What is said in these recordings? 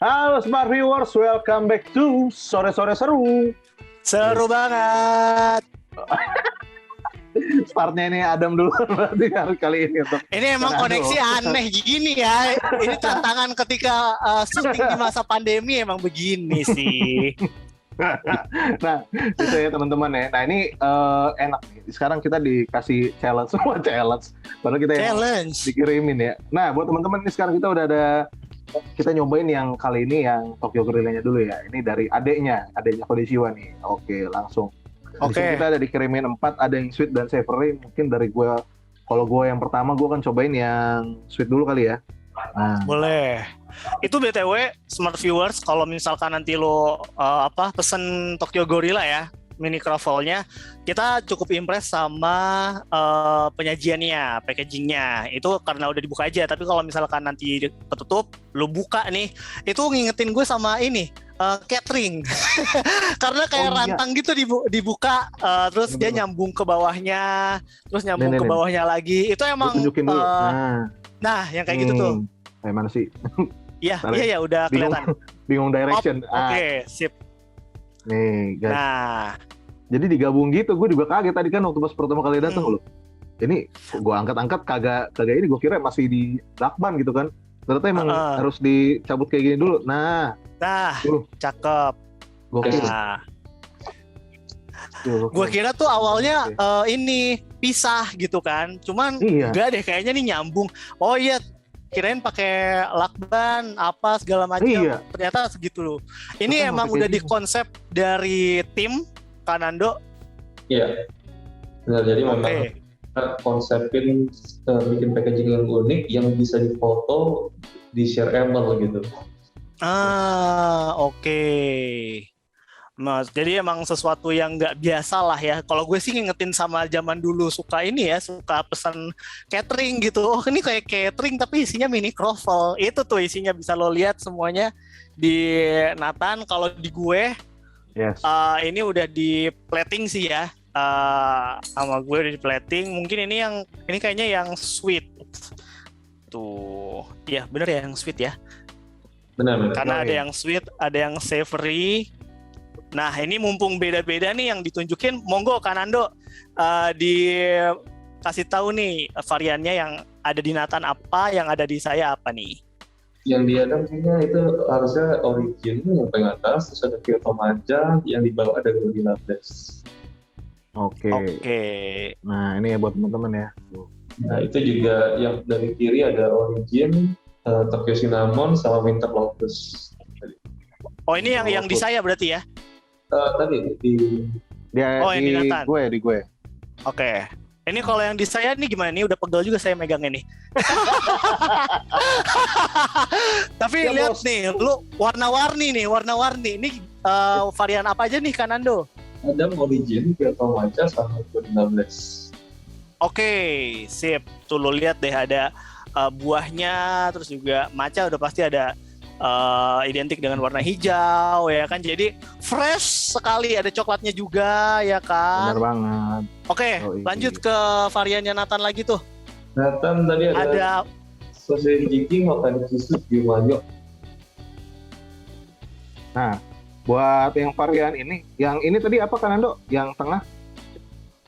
Halo Smart Viewers, welcome back to Sore-Sore Seru. Seru banget. Startnya ini Adam dulu berarti kali ini untuk Ini emang koneksi aneh gini ya. Ini tantangan ketika syuting di masa pandemi emang begini sih. Nah, itu ya teman-teman ya. Nah, ini enak nih. Sekarang kita dikasih challenge, semua challenge. Padahal kita yang Challenge. dikirimin ya. Nah, buat teman-teman ini sekarang kita udah ada, kita nyobain yang kali ini yang Tokyo Gorilla-nya dulu ya. Ini dari adeknya Kodeshiwa nih. Oke, langsung. Di sini kita ada dikirimin 4, ada yang sweet dan savory. Mungkin dari gue, kalau gue yang pertama gue akan cobain yang sweet dulu kali ya. Nah. Boleh. Itu BTW Smart Viewers, kalau misalkan nanti lo pesen Tokyo Gorilla ya, mini croffle-nya, kita cukup impress sama penyajiannya, packagingnya. Itu karena udah dibuka aja. Tapi kalau misalkan nanti ketutup, lo buka nih, itu ngingetin gue sama ini, catering. Karena kayak rantang gitu dibuka, terus dia nyambung ke bawahnya, terus nyambung ke bawahnya lagi. Itu emang tunjukin dulu. Nah, yang kayak gitu tuh. Kayak mana sih? Iya, udah kelihatan. Bingung direction. Oke, sip. Nih, guys. Nah, jadi digabung gitu. Gue juga kaget tadi kan waktu pas pertama kali datang loh. Ini gue angkat-angkat kagak ini, gue kira masih di lakban gitu kan. Ternyata emang harus dicabut kayak gini dulu. Nah, cakep. Gue kira tuh awalnya ini pisah gitu kan. Cuman enggak deh, kayaknya nih nyambung. Oh iya, kirain pakai lakban apa segala macam. Ternyata segitu loh. Ini emang udah dikonsep dari tim Kanando. Iya. Benar, jadi memang konsepin bikin packaging yang unik yang bisa difoto, di shareable gitu. Oke. Mas, jadi emang sesuatu yang nggak biasa lah ya. Kalau gue sih ngingetin sama zaman dulu suka ini ya, suka pesan catering gitu. Oh, ini kayak catering tapi isinya mini croffle. Itu tuh isinya, bisa lo lihat semuanya di Nathan. Kalau di gue, ini udah di plating sih ya. Sama gue udah di plating. Mungkin ini kayaknya yang sweet. Tuh, ya bener ya yang sweet ya. Benar. Karena ada yang sweet, ada yang savory. Nah, ini mumpung beda-beda nih yang ditunjukin, monggo Kanando dikasih tahu nih variannya yang ada di Nathan apa, yang ada di saya apa nih? Yang di Adam kayaknya itu harusnya origin yang paling atas, terus ada Kyoto Maja, yang di bawah ada Gorilla Blast. Oke. Nah, ini ya buat teman-teman ya. Nah, itu juga yang dari kiri ada origin, Tokyo Cinnamon sama Winter Lotus. Oh, ini yang di saya berarti ya? Tadi di yang di Nathan. Di gue. Oke. Ini kalau yang di saya nih gimana nih? Udah pegel juga saya megangnya nih. Tapi ya, lihat nih, lu warna-warni. Ini varian apa aja nih Kanando? Ada origin, Kyoto Maja sama Gorilla Blast. Oke, sip. Tuh lo lihat deh, ada buahnya, terus juga matcha udah pasti ada identik dengan warna hijau ya kan, jadi fresh sekali, ada coklatnya juga ya kan. Benar banget. Oke, lanjut ke variannya Nathan lagi tuh. Nathan tadi ada sausage jiking, Hokkaido cheese, Gyumayo. Nah, buat yang varian ini, yang ini tadi apa Kanando? Yang tengah?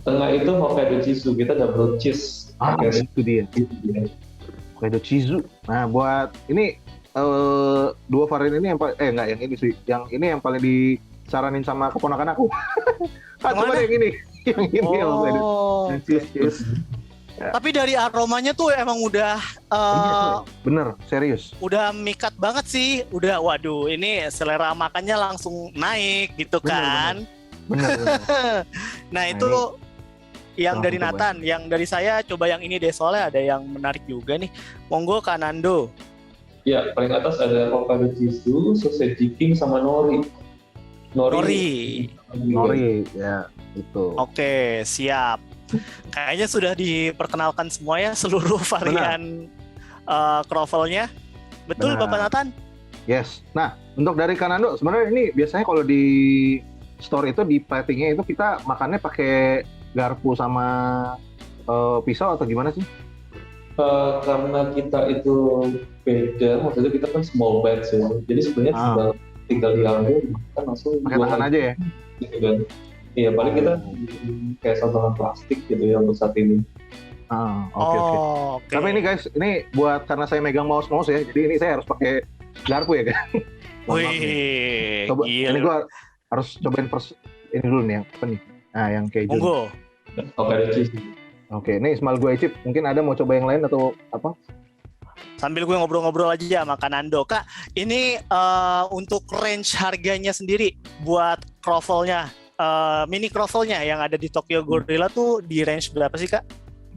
Tengah itu Hokkaido cheese, kita double cheese. Itu dia. Hokkaido cheese. Nah, buat ini dua varian ini yang enggak, yang ini sih. Yang ini yang paling disaranin sama keponakan aku. Coba yang ini. Yang ini cheese. Ya. Tapi dari aromanya tuh emang udah bener, serius. Udah mikat banget sih. Udah, waduh, ini selera makannya langsung naik gitu kan. Bener. Nah, itu yang dari Nathan, yang dari saya coba yang ini deh, soalnya ada yang menarik juga nih. Monggo Kanando. Ya, paling atas ada Hokkaido cheese, sausage jiking sama nori. Nori, ya itu. Oke, siap. Kayaknya sudah diperkenalkan semua ya seluruh varian croffle-nya. Betul, Bapak Nathan? Yes. Nah, untuk dari Kanando, sebenarnya ini biasanya kalau di store itu di platingnya itu kita makannya pakai garpu sama pisau atau gimana sih? Karena kita itu beda, maksudnya kita kan small batch ya. Jadi sebenarnya tinggal diambil, kita langsung pakai tangan aja ya. Gitu kan. Iya, paling kita kayak santangan plastik gitu ya untuk saat ini. Oke. Tapi ini guys, ini buat karena saya megang mouse ya, jadi ini saya harus pakai garpu ya kan. Wih, coba ini gua harus cobain ini dulu nih yang apa nih? Nah, yang keju. Monggo. Oke, ini Ismail gue Icip. Mungkin ada mau coba yang lain atau apa? Sambil gue ngobrol-ngobrol aja sama Kanando. Kak, ini untuk range harganya sendiri buat croffle-nya, mini croffle-nya yang ada di Tokyo Gorilla tuh di range berapa sih, Kak?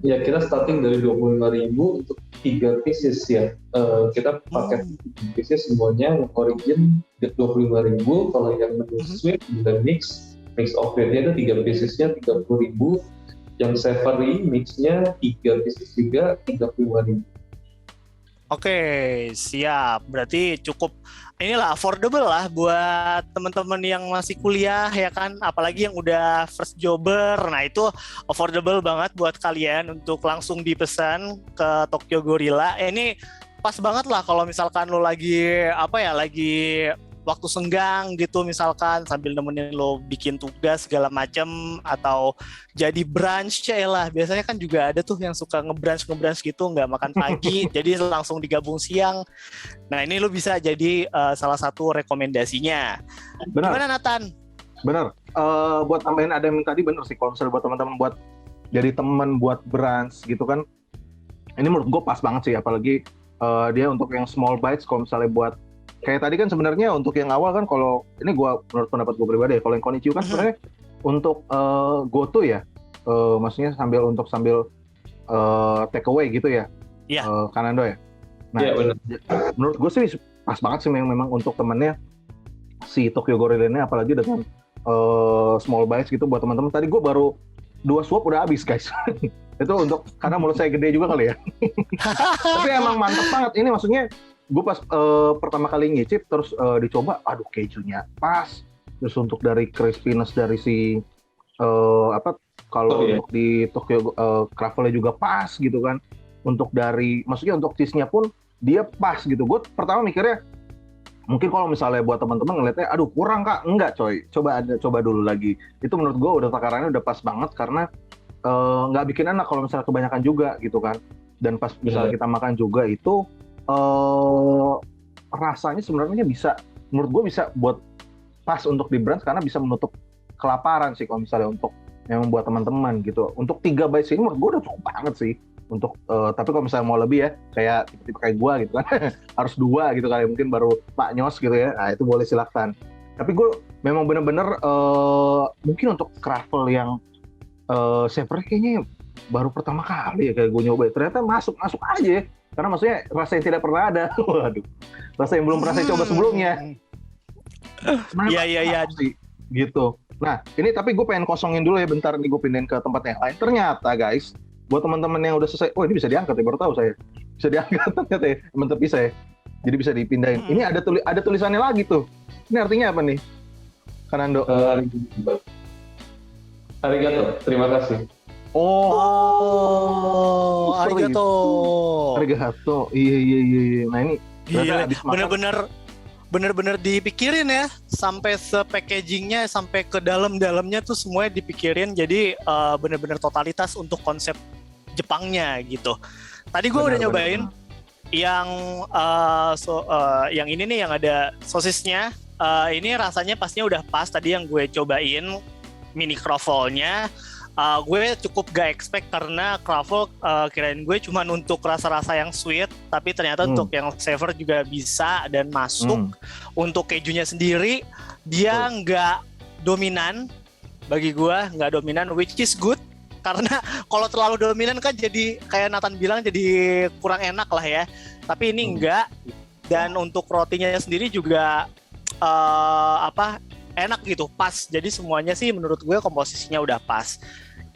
Ya, kita starting dari 25.000 untuk 3 pieces ya. Kita pakai pieces semuanya, yang origin 25.000, kalau yang menu sweet dan mix of it-nya itu 3 piecesnya 30.000. Yang savory mix-nya 3 pieces juga 35.000. Oke, siap. Berarti cukup inilah affordable lah buat teman-teman yang masih kuliah ya kan, apalagi yang udah first jobber. Nah, itu affordable banget buat kalian untuk langsung dipesan ke Tokyo Gorilla. Ini pas banget lah kalau misalkan lo lagi lagi waktu senggang gitu, misalkan sambil nemenin lo bikin tugas segala macem, atau jadi brunch lah. Biasanya kan juga ada tuh yang suka ngebrunch gitu, nggak makan pagi jadi langsung digabung siang. Nah, ini lo bisa jadi salah satu rekomendasinya. Benar. Gimana, Nathan? Benar. Buat tambahin ada yang tadi benar sih, kalau misalnya buat teman-teman buat jadi teman buat brunch gitu kan, ini menurut gue pas banget sih, apalagi dia untuk yang small bites. Kalau misalnya buat kayak tadi kan sebenarnya untuk yang awal kan, kalau ini menurut pendapat gue pribadi ya, kalau yang Konichiwa kan sebenarnya untuk go-to ya, maksudnya sambil take away gitu ya, Kanando ya. Nah, menurut gue sih pas banget sih memang untuk temennya si Tokyo Gorilla ini, apalagi dengan small bites gitu buat teman-teman. Tadi gue baru 2 suap udah habis guys. Itu untuk karena mulut saya gede juga kali ya. Tapi emang mantep banget ini, maksudnya gue pas pertama kali ngicip terus dicoba, aduh kejunya pas, terus untuk dari crispiness dari si untuk di Tokyo Craveling juga pas gitu kan, untuk dari maksudnya untuk cheese-nya pun dia pas gitu. Gue pertama mikirnya mungkin kalau misalnya buat teman-teman ngeliatnya aduh kurang Kak, enggak coy, coba dulu lagi. Itu menurut gue udah takarannya udah pas banget, karena nggak bikin enak kalau misalnya kebanyakan juga gitu kan. Dan pas misalnya kita makan juga itu rasanya sebenarnya bisa, menurut gue bisa buat pas untuk di brunch, karena bisa menutup kelaparan sih kalau misalnya untuk yang membuat teman-teman gitu. Untuk 3 bites ini menurut gue udah cukup banget sih untuk tapi kalau misalnya mau lebih ya, kayak tipe-tipe kayak gue gitu kan harus 2 gitu kali, mungkin baru Pak Nyos gitu ya, nah itu boleh silakan. Tapi gue memang bener-bener mungkin untuk Craveling yang savory kayaknya baru pertama kali ya kayak gue nyoba, ternyata masuk aja ya. Karena maksudnya rasa yang tidak pernah ada. Waduh, rasa yang belum pernah saya coba sebelumnya. Iya. Gitu. Nah, ini tapi gue pengen kosongin dulu ya bentar, nih gue pindahin ke tempat yang lain. Ternyata guys, buat teman-teman yang udah selesai, ini bisa diangkat ya, baru tahu saya. Bisa diangkat ternyata ya, mantep bisa ya. Jadi bisa dipindahin. Ini ada tulisannya lagi tuh. Ini artinya apa nih, Kanando? Arigato, terima kasih. Arigato. Iya. Nah ini bener-bener dipikirin ya, sampai se-packagingnya, sampai ke dalamnya tuh semuanya dipikirin. Jadi bener-bener totalitas untuk konsep Jepangnya gitu. Tadi gue udah nyobain yang yang ini nih, yang ada sosisnya. Ini rasanya pastinya udah pas. Tadi yang gue cobain mini croffle-nya, gue cukup gak expect, karena Craveling kirain gue cuma untuk rasa-rasa yang sweet, tapi ternyata untuk yang savor juga bisa dan masuk. Untuk kejunya sendiri dia nggak dominan, bagi gue nggak dominan, which is good, karena kalau terlalu dominan kan jadi kayak Nathan bilang jadi kurang enak lah ya. Tapi ini enggak. Dan untuk rotinya sendiri juga enak gitu, pas. Jadi semuanya sih menurut gue komposisinya udah pas.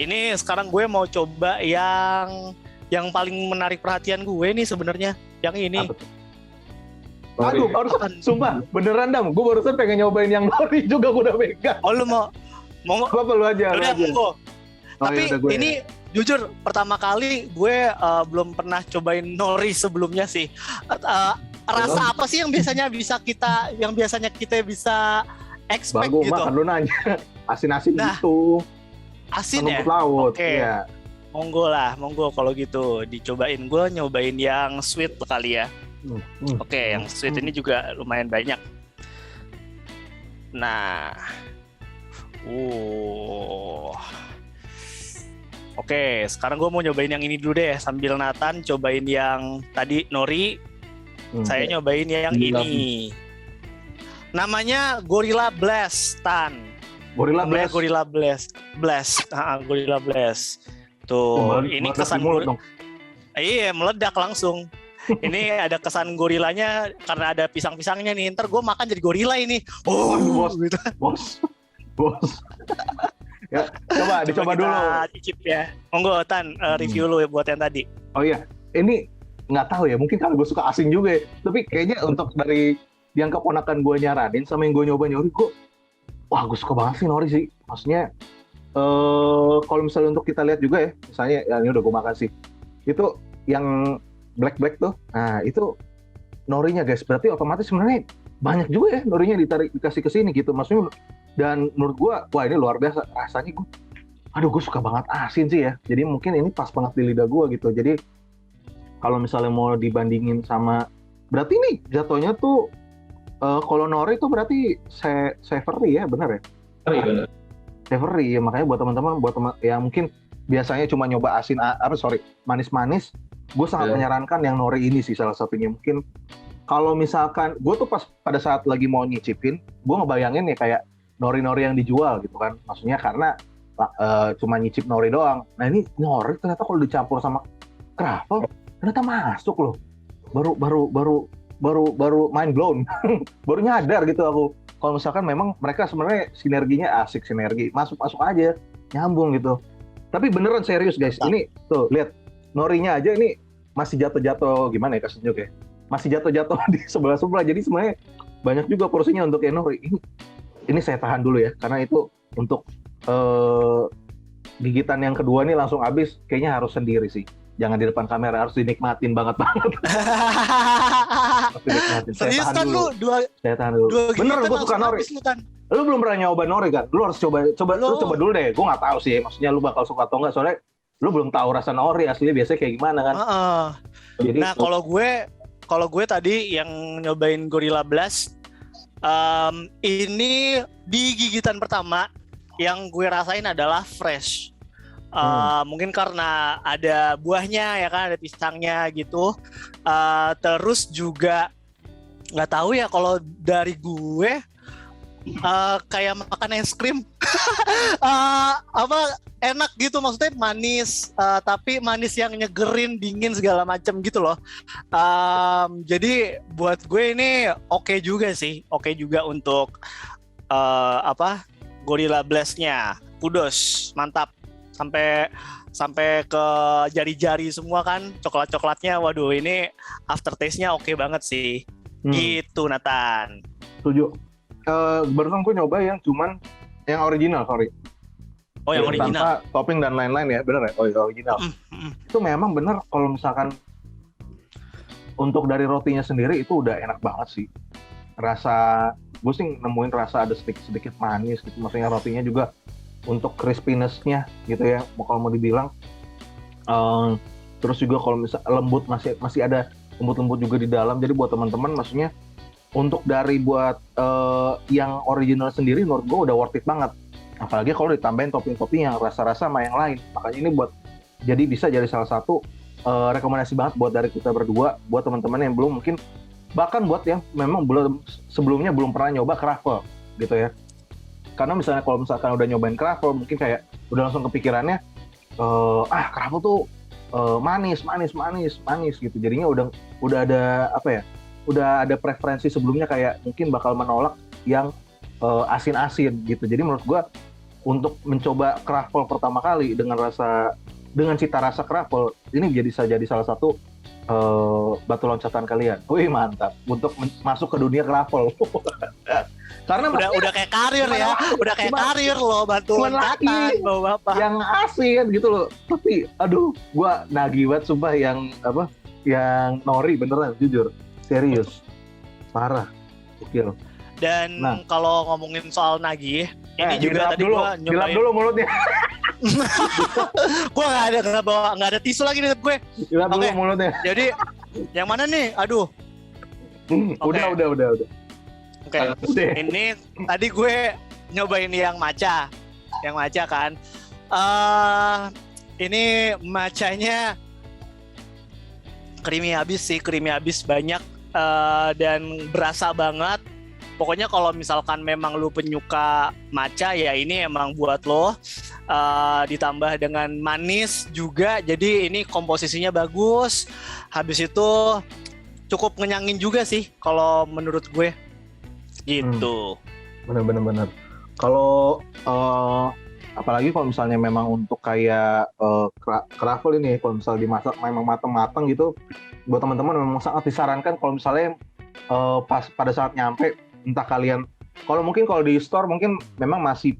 Ini sekarang gue mau coba yang paling menarik perhatian gue nih sebenarnya, yang ini. Aduh, barusan sumpah beneran Dam, gue barusan pengen nyobain yang nori juga, gue udah pegang. Oh, lu mau apa lu aja? Udah, tapi ini jujur pertama kali gue belum pernah cobain nori sebelumnya sih. Rasa apa sih yang biasanya kita bisa expect Bagus gitu? makan lu nanya. Asin-asin Nah, gitu. asin ya? Rumput laut. Oke. Iya. Monggo kalau gitu dicobain. Gue nyobain yang sweet kali ya. Oke, yang sweet ini juga lumayan banyak. Nah, oke, sekarang gue mau nyobain yang ini dulu deh. Sambil Nathan cobain yang tadi nori, saya nyobain yang ini. Namanya Gorilla Blast, Tan. Gorilla Blast. Gorilla Blast. Tuh, ini kesan mulut dong. Iya, meledak langsung. Ini ada kesan gorilanya karena ada pisang-pisangnya nih. Ntar gue makan jadi gorila ini. Bos. Gitu. Bos. Ya, dicoba dulu. Cicip ya. Monggo Tan, review lu buat yang tadi. Oh iya, ini nggak tahu ya. Mungkin kalau gue suka asing juga ya. Tapi kayaknya untuk dari yang keponakan gue nyaranin sama yang gue nyoba nori, gue suka banget sih nori sih. Maksudnya, kalau misalnya untuk kita lihat juga ya, misalnya ya, ini udah gue makan sih. Itu yang black tuh. Nah, itu norinya guys. Berarti otomatis sebenarnya banyak juga ya norinya dikasih ke sini gitu. Maksudnya, dan menurut gue, wah ini luar biasa. Rasanya gue suka banget asin sih ya. Jadi mungkin ini pas banget di lidah gue gitu. Jadi kalau misalnya mau dibandingin sama, berarti nih jatuhnya tuh kalau nori itu berarti savory ya, benar ya? Oh iya benar. Savory ya, makanya buat teman-teman yang mungkin biasanya cuma nyoba manis-manis, gue sangat menyarankan yang nori ini sih salah satunya. Mungkin kalau misalkan gue tuh pas pada saat lagi mau nyicipin, gue ngebayangin ya kayak nori-nori yang dijual gitu kan. Maksudnya karena cuma nyicip nori doang. Nah ini nori ternyata kalau dicampur sama truffle ternyata masuk loh. Baru mind blown. Baru nyadar gitu aku. Kalau misalkan memang mereka sebenarnya sinerginya asik, masuk aja, nyambung gitu. Tapi beneran serius guys, ini tuh lihat norinya aja ini masih jatuh-jatuh, gimana ya kasih tunjuk ya, masih jatuh-jatuh di sebelah. Jadi sebenarnya banyak juga porsinya untuk yang nori. Ini saya tahan dulu ya, karena itu untuk gigitan yang kedua nih langsung habis, kayaknya harus sendiri sih. Jangan di depan kamera, harus dinikmatin banget. Serius kan lu saya tahan dulu. Bener, gue suka nori. Lu belum pernah nyoba nori kan? Lu harus coba dulu deh. Gue nggak tahu sih, maksudnya lu bakal suka atau nggak, soalnya lu belum tahu rasa nori aslinya biasanya kayak gimana kan. Jadi, nah kalau gue tadi yang nyobain Gorilla Blast, ini di gigitan pertama yang gue rasain adalah fresh. Mungkin karena ada buahnya ya kan, ada pisangnya gitu. Terus juga nggak tahu ya, kalau dari gue kayak makan es krim. Enak gitu, maksudnya manis, tapi manis yang nyegerin, dingin segala macam gitu loh. Jadi buat gue ini oke juga sih, untuk Gorilla Blast-nya. Kudos, mantap. Sampai ke jari-jari semua kan, coklatnya. Waduh, ini aftertaste-nya oke banget sih. Gitu, Nathan. Setuju. Barusan gue nyoba yang cuman yang original, sorry. Oh, yang original. Tanpa topping dan lain-lain ya, bener ya? Oh, yang original. Itu memang bener, kalau misalkan untuk dari rotinya sendiri itu udah enak banget sih. Rasa, gue sih nemuin rasa ada sedikit manis gitu. Maksudnya rotinya juga untuk crispiness-nya gitu ya, kalau mau dibilang. Terus juga kalau misalnya lembut, masih ada lembut-lembut juga di dalam. Jadi buat teman-teman, maksudnya untuk dari buat yang original sendiri menurut gue udah worth it banget. Apalagi kalau ditambahin topping-topping yang rasa-rasa sama yang lain. Makanya ini bisa jadi salah satu rekomendasi banget buat dari kita berdua, buat teman-teman yang belum, mungkin bahkan buat yang memang sebelumnya belum pernah nyoba Cruffle gitu ya. Karena kalau misalkan udah nyobain Cruffle, mungkin kayak udah langsung kepikirannya Cruffle tuh manis gitu. Jadinya udah ada udah ada preferensi sebelumnya, kayak mungkin bakal menolak yang asin-asin gitu. Jadi menurut gua untuk mencoba Cruffle pertama kali dengan cita rasa Cruffle, ini bisa jadi salah satu batu loncatan kalian. Wih, mantap untuk masuk ke dunia Cruffle. Karena udah kayak karir ya, udah kayak karir loh, bantu loncatan bawa bapak. Yang asin gitu loh. Tapi aduh, gua nagih banget sumpah yang apa? Yang nori beneran jujur. Serius. Parah. Gokil. Dan kalau ngomongin soal nagih, ini juga tadi dulu, gua nyobain. Dilap dulu mulutnya. Gua nggak ada tisu lagi nih gue. Dilap dulu mulutnya. Jadi yang mana nih? Aduh. Udah. Oke. Ini tadi gue nyobain yang matcha kan. Ini matchanya creamy habis banyak dan berasa banget. Pokoknya kalau misalkan memang lu penyuka matcha ya ini emang buat lo. Ditambah dengan manis juga, jadi ini komposisinya bagus. Habis itu cukup ngenyangin juga sih kalau menurut gue. Gitu. Bener. Kalau apalagi kalau misalnya memang untuk kayak kravel ini, kalau misalnya dimasak memang matang-matang gitu, buat teman-teman memang sangat disarankan kalau misalnya pas pada saat nyampe, entah kalian kalau di store mungkin memang masih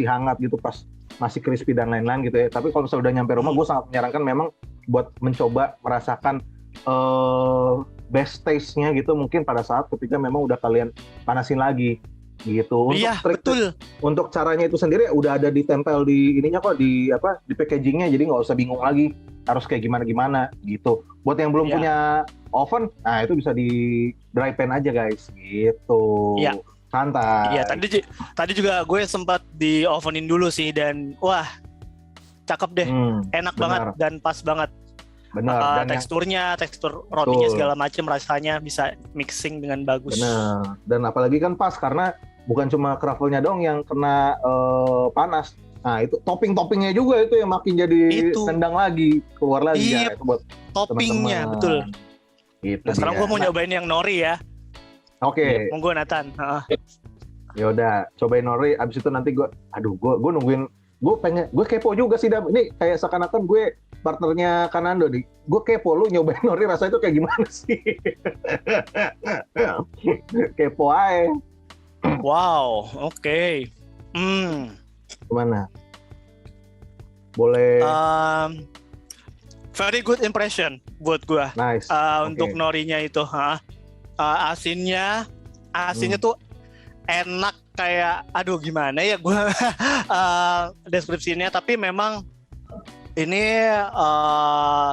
hangat gitu, pas masih crispy dan lain-lain gitu ya. Tapi kalau misalnya udah nyampe rumah, gue sangat menyarankan memang buat mencoba merasakan best taste-nya gitu mungkin pada saat ketika memang udah kalian panasin lagi gitu. Iya, betul. Untuk caranya itu sendiri udah ada ditempel di ininya kok, di packagingnya, jadi nggak usah bingung lagi harus kayak gimana gitu. Buat yang belum punya oven, nah itu bisa di dry pan aja guys gitu. Iya. Santai. Iya, tadi juga gue sempat di ovenin dulu sih, dan wah cakep deh, enak banget dan pas banget. Benar. Tekstur rotinya segala macam rasanya bisa mixing dengan bagus. Benar. Dan apalagi kan pas karena bukan cuma kravelnya dong yang kena panas. Nah itu topping-toppingnya juga itu yang makin jadi tendang lagi, keluar lagi ya itu buat toppingnya teman-teman. Betul. Gitu. Nah, sekarang gue mau nyobain yang nori ya. Oke. Monggo Nathan. Ya udah, cobain nori. Abis itu nanti gue nungguin. Gue kepo juga sih, Dam. Ini kayak seakan-akan gue partnernya Kanando nih. Gue kepo, lu nyobain nori rasanya itu kayak gimana sih? Kepo aja. Wow, oke. Gimana? Boleh. Very good impression buat gue. Nice. Untuk norinya itu, asinnya tuh enak, kayak aduh gimana ya gue deskripsinya, tapi memang ini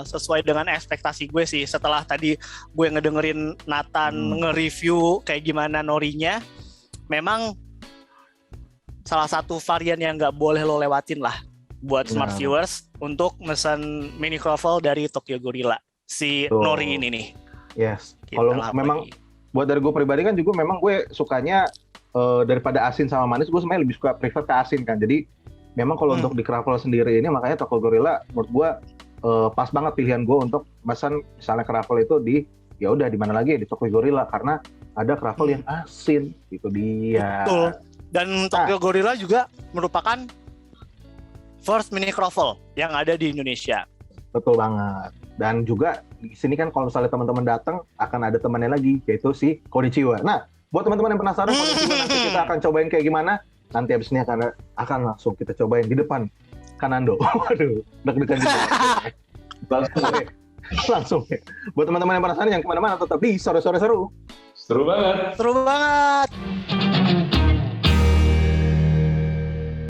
sesuai dengan ekspektasi gue sih. Setelah tadi gue ngedengerin Nathan nge-review kayak gimana norinya, memang salah satu varian yang nggak boleh lo lewatin lah buat smart viewers untuk mesen mini croffle dari Tokyo Gorilla si nori ini nih. Yes. Kalau memang buat dari gue pribadi kan juga memang gue sukanya daripada asin sama manis, gue sebenarnya lebih suka prefer ke asin kan. Jadi memang kalau untuk di croffle sendiri ini, makanya Tokyo Gorilla menurut gue pas banget pilihan gue untuk pesan misalnya croffle itu di mana lagi ya, di Tokyo Gorilla, karena ada croffle yang asin gitu dia. Betul. Dan Tokyo Gorilla juga merupakan first mini croffle yang ada di Indonesia. Betul banget. Dan juga di sini kan kalau misalnya teman-teman datang akan ada temannya lagi, yaitu si Konnichiwa. Nah, buat teman-teman yang penasaran Konnichiwa nanti kita akan cobain kayak gimana, nanti abis ini akan langsung kita cobain di depan Kanando. Waduh, deg-degan juga. Langsung. Buat teman-teman yang penasaran yang kemana-mana tetap di sore-sore seru. Seru banget. Seru banget.